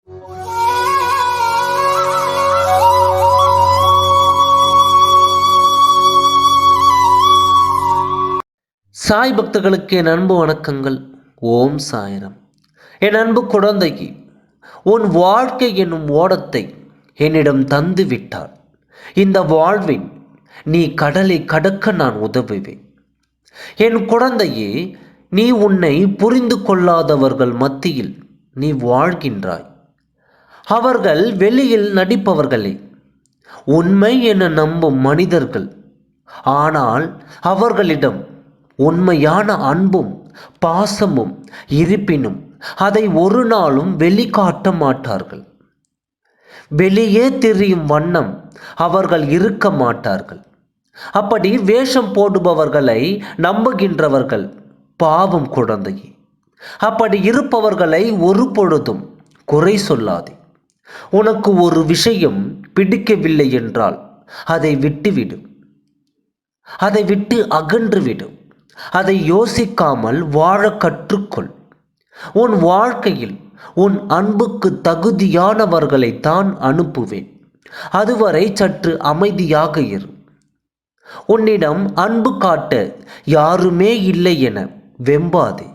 சாய் பக்தர்களுக்கு என் அன்பு வணக்கங்கள். ஓம் சாய்ராம். என் அன்பு குழந்தைக்கு, உன் வாழ்க்கை என்னும் ஓடத்தை என்னிடம் தந்து விட்டால் இந்த வாழ்வின் நீ கடலை கடக்க நான் உதவுவேன். என் குழந்தையே, நீ உன்னை புரிந்து கொள்ளாதவர்கள் மத்தியில் நீ வாழ்கின்றாய். அவர்கள் வெளியில் நடிப்பவர்களே, உண்மை என நம்பும் மனிதர்கள். ஆனால் அவர்களிடம் உண்மையான அன்பும் பாசமும் இருப்பினும் அதை ஒரு நாளும் வெளிக்காட்ட மாட்டார்கள். வெளியே தெரியும் வண்ணம் அவர்கள் இருக்க மாட்டார்கள். அப்படி வேஷம் போடுபவர்களை நம்புகின்றவர்கள் பாவம் குழந்தையே. அப்படி இருப்பவர்களை ஒரு பொழுதும் குறை சொல்லாதே. உனக்கு ஒரு விஷயம் பிடிக்கவில்லை என்றால் அதை விட்டுவிடும். அதை விட்டு அகன்றுவிடும். அதை யோசிக்காமல் வாழ கற்றுக்கொள். உன் வாழ்க்கையில் உன் அன்புக்கு தகுதியானவர்களை தான் அனுப்புவேன். அதுவரை சற்று அமைதியாக இரு. உன்னிடம் அன்பு காட்ட யாருமே இல்லை என வெம்பாதே.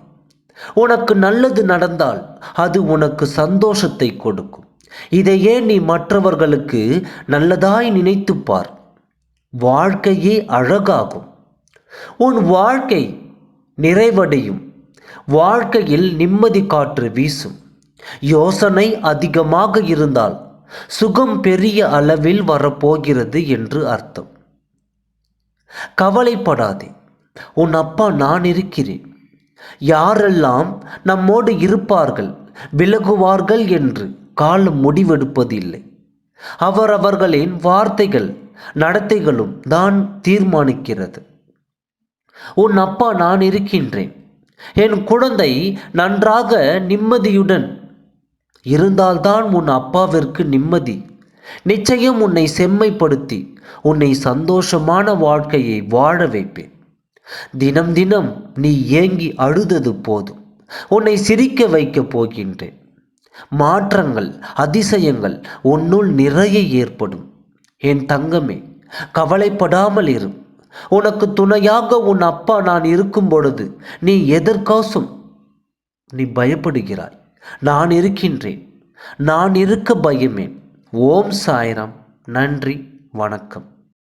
உனக்கு நல்லது நடந்தால் அது உனக்கு சந்தோஷத்தை கொடுக்கும். இதையே நீ மற்றவர்களுக்கு நல்லதாய் நினைத்துப்பார். வாழ்க்கையே அழகாகும். உன் வாழ்க்கை நிறைவடையும். வாழ்க்கையில் நிம்மதி காற்று வீசும். யோசனை அதிகமாக இருந்தால் சுகம் பெரிய அளவில் வரப்போகிறது என்று அர்த்தம். கவலைப்படாதே, உன் அப்பா நான் இருக்கிறேன். யாரெல்லாம் நம்மோடு இருப்பார்கள் விலகுவார்கள் என்று காலம் முடிவெடுப்பதில்லை. அவரவர்களின் வார்த்தைகள் நடத்தைகளும் தான் தீர்மானிக்கிறது. உன் அப்பா நான் இருக்கின்றேன். என் குழந்தை நன்றாக நிம்மதியுடன் இருந்தால்தான் உன் அப்பாவிற்கு நிம்மதி. நிச்சயம் உன்னை செம்மைப்படுத்தி உன்னை சந்தோஷமான வாழ்க்கையை வாழ வைப்பேன். தினம் தினம் நீ ஏங்கி அழுதது போதும். உன்னை சிரிக்க வைக்கப் போகின்றேன். மாற்றங்கள், அதிசயங்கள் உன்னுள் நிறைய ஏற்படும். என் தங்கமே, கவலைப்படாமல் இரு. உனக்கு துணையாக உன் அப்பா நான் இருக்கும் பொழுது நீ எதற்காசும் நீ பயப்படுகிறாய். நான் இருக்கின்றேன். நான் இருக்க பயமேன். ஓம் சாய்ராம். நன்றி, வணக்கம்.